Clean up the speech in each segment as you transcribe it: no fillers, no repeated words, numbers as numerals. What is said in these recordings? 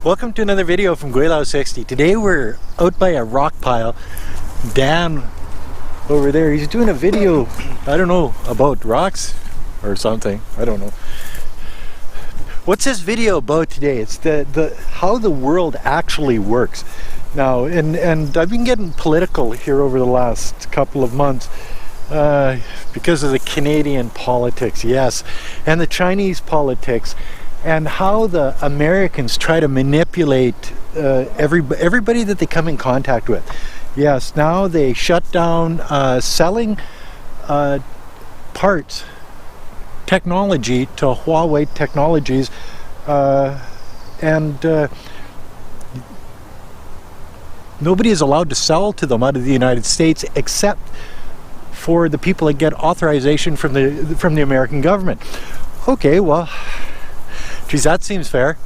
Welcome to another video from Gweilo 60. Today we're out by a rock pile. Dan over there, he's doing a video, I don't know, about rocks or something. I don't know. What's this video about today? It's how the world actually works. Now, and I've been getting political here over the last couple of months because of the Canadian politics, yes, and the Chinese politics, and how the Americans try to manipulate everybody that they come in contact with. Yes, now they shut down selling parts, technology to Huawei Technologies, and nobody is allowed to sell to them out of the United States except for the people that get authorization from the American government. Okay, well, geez, that seems fair.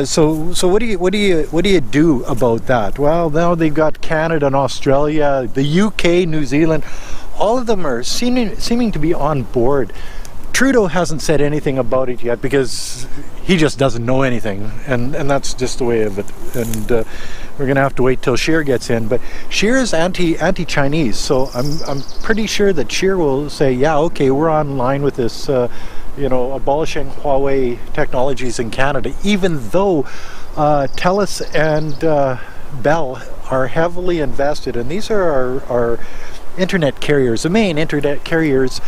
So what do you do about that? Well, now they've got Canada and Australia, the UK, New Zealand. All of them are seeming to be on board. Trudeau hasn't said anything about it yet because he just doesn't know anything, and that's just the way of it. And we're gonna have to wait till Scheer gets in. But Scheer is anti-Chinese, so I'm pretty sure that Scheer will say, yeah, okay, we're on line with this. Abolishing Huawei technologies in Canada, even though TELUS and Bell are heavily invested, and these are our internet carriers, the main internet carriers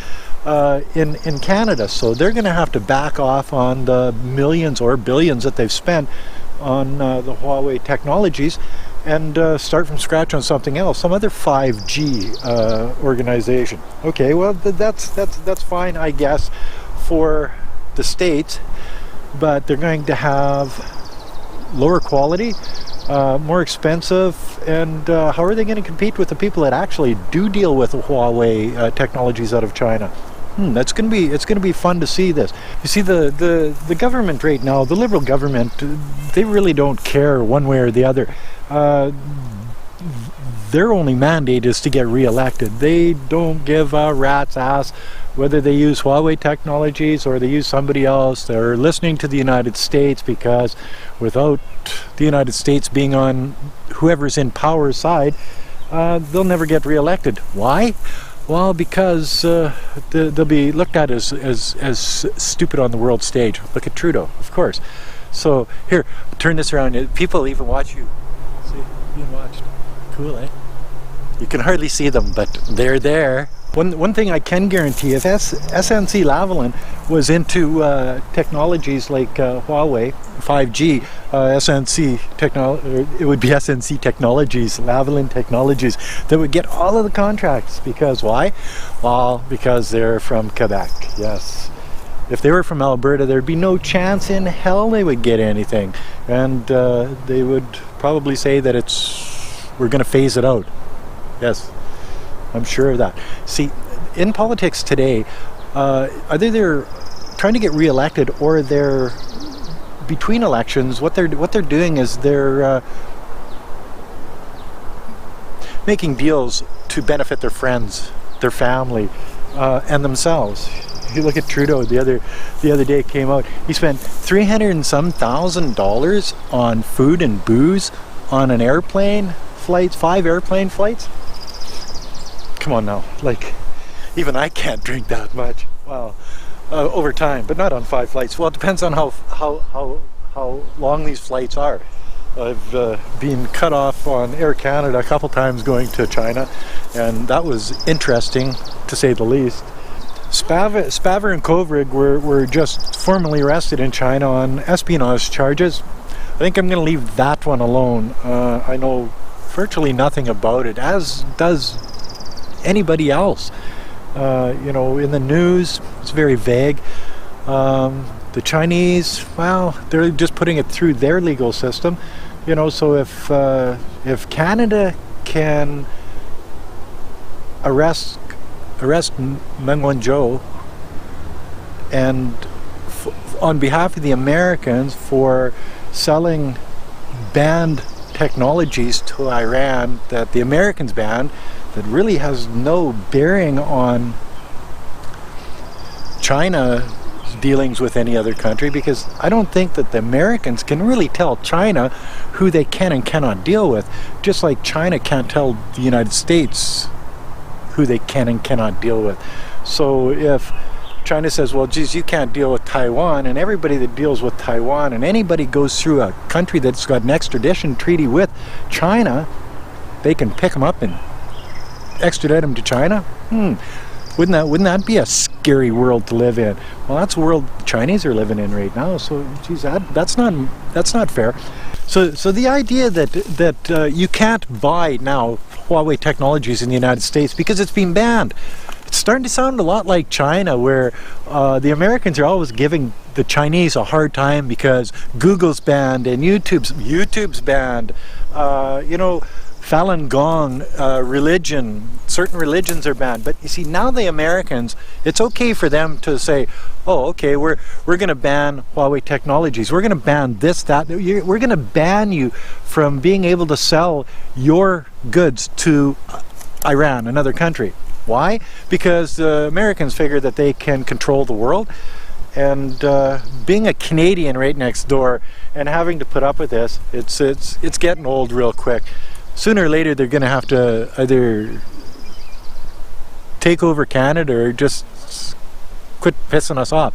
in Canada. So they're going to have to back off on the millions or billions that they've spent on the Huawei technologies and start from scratch on something else, some other 5G organization. Okay, well that's fine, I guess, for the States, but they're going to have lower quality, more expensive, and how are they going to compete with the people that actually do deal with the Huawei technologies out of China? It's going to be fun to see this. You see, the government right now, the Liberal government, they really don't care one way or the other. Their only mandate is to get re-elected. They don't give a rat's ass whether they use Huawei technologies or they use somebody else. They're listening to the United States, because without the United States being on whoever's in power's side, they'll never get re-elected. Why? Well, because they'll be looked at as stupid on the world stage. Look at Trudeau, of course. So here, turn this around. People even watch you. See, being watched. Cool, eh? You can hardly see them, but they're there. One thing I can guarantee, if SNC Lavalin was into technologies like Huawei, 5G, SNC technology, it would be SNC Technologies, Lavalin Technologies, that would get all of the contracts. Because why? Well, because they're from Quebec, yes. If they were from Alberta, there'd be no chance in hell they would get anything. And they would probably say that we're going to phase it out. Yes. I'm sure of that. See, in politics today, either they're trying to get re-elected or they're between elections. What they're doing is they're making deals to benefit their friends, their family, and themselves. If you look at Trudeau, the other day came out. He spent $300 and some thousand on food and booze on an airplane flights, 5 airplane flights. Come on now, like, even I can't drink that much. Well, over time, but not on 5 flights. Well, it depends on how long these flights are. I've been cut off on Air Canada a couple times going to China, and that was interesting, to say the least. Spaver and Kovrig were just formally arrested in China on espionage charges. I think I'm going to leave that one alone. I know virtually nothing about it, as does anybody else. In the news, it's very vague. The Chinese, well, they're just putting it through their legal system. So if Canada can arrest Meng Wanzhou and on behalf of the Americans for selling banned technologies to Iran that the Americans banned, that really has no bearing on China dealings with any other country, because I don't think that the Americans can really tell China who they can and cannot deal with, just like China can't tell the United States who they can and cannot deal with. So if China says, well, geez, you can't deal with Taiwan, and everybody that deals with Taiwan, and anybody goes through a country that's got an extradition treaty with China, they can pick them up and extradite them to China? Wouldn't that be a scary world to live in? Well, that's the world the Chinese are living in right now. So, geez, that's not fair. So the idea that you can't buy now Huawei technologies in the United States because it's been banned. It's starting to sound a lot like China, where the Americans are always giving the Chinese a hard time because Google's banned and YouTube's banned. Falun Gong, certain religions are banned. But you see, now the Americans, it's okay for them to say, oh, okay, we're going to ban Huawei technologies. We're going to ban this, that. We're going to ban you from being able to sell your goods to Iran, another country. Why? Because the Americans figure that they can control the world. And being a Canadian right next door and having to put up with this, it's getting old real quick. Sooner or later, they're going to have to either take over Canada or just quit pissing us off.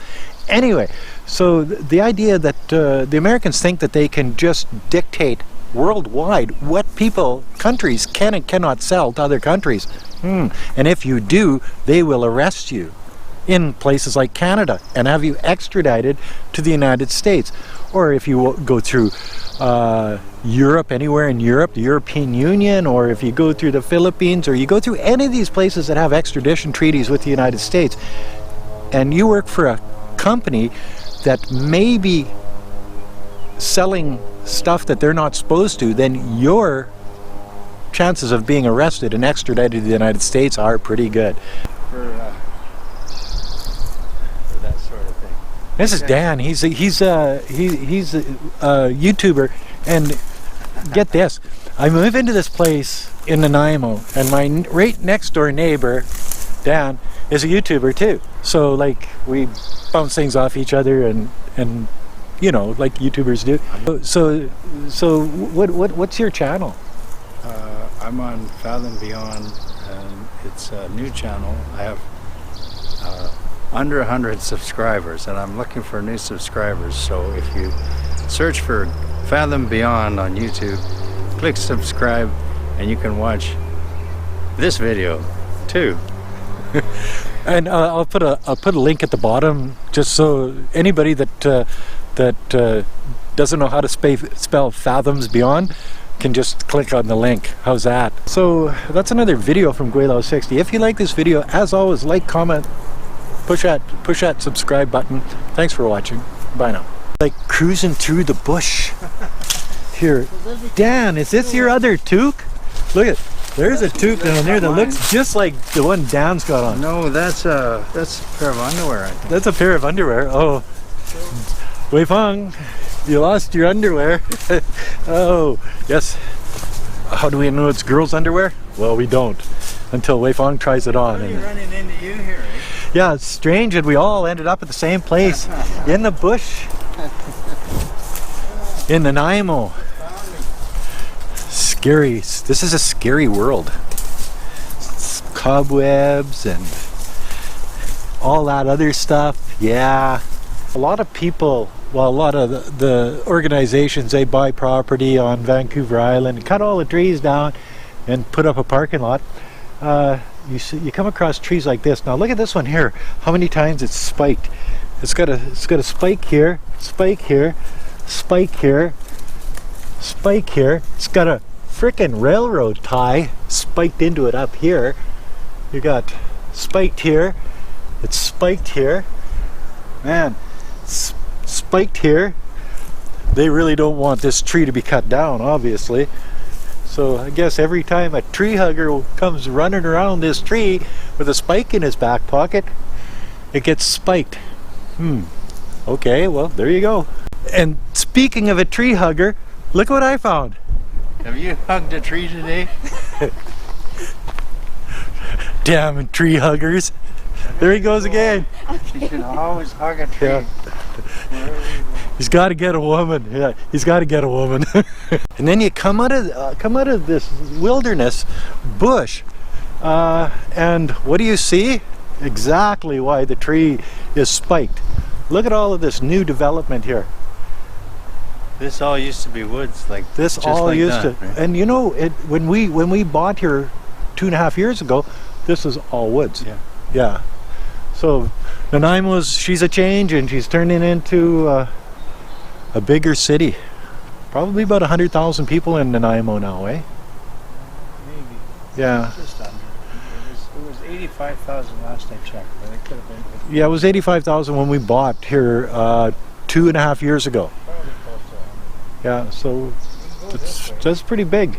Anyway, so the idea that the Americans think that they can just dictate worldwide what countries can and cannot sell to other countries. And if you do, they will arrest you in places like Canada and have you extradited to the United States. Or if you go through Europe, anywhere in Europe, the European Union, or if you go through the Philippines, or you go through any of these places that have extradition treaties with the United States, and you work for a company that may be selling stuff that they're not supposed to, then your chances of being arrested and extradited to the United States are pretty good. For that sort of thing. This is Dan. He's a YouTuber, and get this, I moved into this place in Nanaimo, and my right next door neighbor, Dan, is a YouTuber too. So like we bounce things off each other, and you know, like YouTubers do. So what's your channel? I'm on Fathom Beyond, and it's a new channel. I have under 100 subscribers, and I'm looking for new subscribers. So if you search for Fathom Beyond on YouTube, click subscribe, and you can watch this video too. And I'll put a link at the bottom, just so anybody that doesn't know how to spell Fathoms Beyond can just click on the link. How's that? So that's another video from Gweilo 60. If you like this video, as always, like, comment, push that subscribe button. Thanks for watching. Bye now. Like cruising through the bush here. Dan, is this your other toque? Look at, there's a toque down there that looks just like the one Dan's got on. No, that's a pair of underwear, I think. That's a pair of underwear. Oh, Wei Feng, you lost your underwear. Oh, yes. How do we know it's girls' underwear? Well, we don't until Wei Feng tries it on. What are you running into you here, eh? Yeah, it's strange that we all ended up at the same place in the bush in Nanaimo. Scary. This is a scary world. It's cobwebs and all that other stuff. Yeah. A lot of people, well, a lot of the organizations, they buy property on Vancouver Island, cut all the trees down and put up a parking lot. You come across trees like this. Now look at this one here. How many times it's spiked? It's got a spike here, spike here, spike here, spike here. It's got a frickin' railroad tie spiked into it up here. You got spiked here. It's spiked here. Man, it's spiked here. They really don't want this tree to be cut down, obviously. So I guess every time a tree hugger comes running around this tree with a spike in his back pocket, it gets spiked. Okay, well, there you go. And speaking of a tree hugger, look what I found. Have you hugged a tree today? Damn tree huggers. There he goes again. You should always hug a tree. Yeah. He's got to get a woman. Yeah, he's got to get a woman. And then you come out of this wilderness bush, and what do you see? Exactly why the tree is spiked. Look at all of this new development here. This all used to be woods, like This just all like used that, to, right? and you know, when we bought here 2.5 years ago, this is all woods. Yeah. Yeah. So Nanaimo's, she's a change, and she's turning into a bigger city. Probably about 100,000 people in Nanaimo now, eh? Maybe. Yeah. Just under. It was 85,000 last I checked, but it could have been Yeah, it was 85,000 when we bought here 2.5 years ago. probably close to 100. Yeah, so that's pretty big.